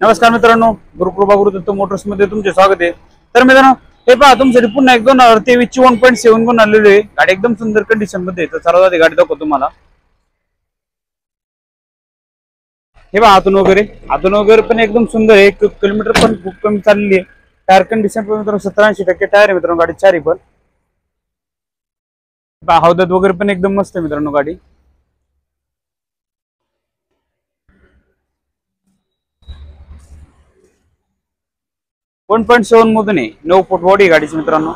नमस्कार मित्रांनो, गुरुकृपा गुरुदत्त मोटर्स मध्ये तुमचे स्वागत आहे। तर मित्रांनो, हे पहा तुमच्यासाठी पुन्हा एक 2023 ची 1.7 गुण आलेली आहे। गाडी एकदम सुंदर कंडिशन मध्ये आहे। तर सर्वात आधी गाडी दाखवतो तुम्हाला। हे पहा आतून वगैरे पण एकदम सुंदर आहे। 1 किलोमीटर पण खूप कमी चाललेली आहे। टायर कंडिशन पण मित्रांनो 70-80% टायर आहे मित्रांनो गाडी चारी पण। हौदत वगैरे पण एकदम मस्त आहे मित्रांनो गाडी। वन 1.7 मधून आहे, 9 फूट बॉडी गाडीची मित्रांनो।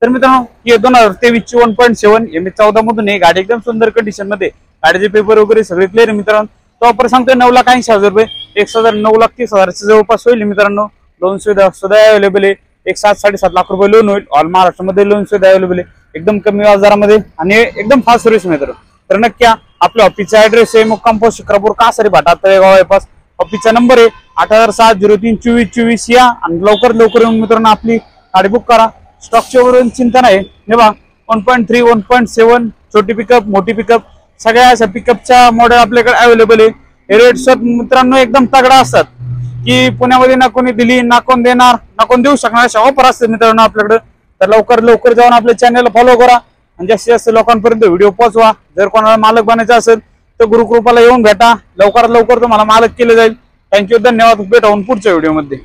तर मित्रांनो ही 2023 ची 1.7 M14 मधून आहे। गाडी एकदम सुंदर कंडिशन मध्ये, गाडीचे पेपर वगैरे सगळे क्लिअर आहे मित्रांनो। तो ऑफर सांगतोय 9,80,000 रुपये, 9,30,000 जवळपास होईल मित्रांनो। लोन सुविधा अवेलेबल आहे। 7-7.5 लाख रुपये लोन होईल। ऑल महाराष्ट्रामध्ये लोन सुविधा अवेलेबल आहे, एकदम कमी व्याजदरामध्ये आणि एकदम फास्ट सर्व्हिस मित्रांनो। तर नक्की आपल्या ऑफिसचा ऍड्रेस आहे मुक्काम पोस्ट शिक्रापूर कासारी फाटा तळेगाव बायपास। ऑफिसचा नंबर आहे 8,703-2424 या आणि लवकर येऊन मित्रांनो आपली गाडी बुक करा। स्टॉकच्या वरून चिंता नाही। हे बघा 1.3 1.7 छोटी पिकअप मोठी पिकअप सगळ्या अशा पिकअपच्या मॉडेल आपल्याकडे अवेलेबल आहे। हे रेट्स मित्रांनो एकदम तगडा असतात की पुण्यामध्ये ना कोणी दिली ना कोण देणार ना कोण देऊ शकणार अशा ऑफर असतात मित्रांनो आपल्याकडे। तर लवकर जाऊन आपल्या चॅनलला फॉलो करा आणि जास्तीत जास्त लोकांपर्यंत व्हिडिओ पोहोचवा। जर कोणाला मालक बनायचं असेल तर गुरुकृपाला येऊन भेटा, लवकरात लवकर तुम्हाला मालक केले जाईल। थँक्यू, धन्यवाद। भेटून पुढच्या व्हिडिओमध्ये।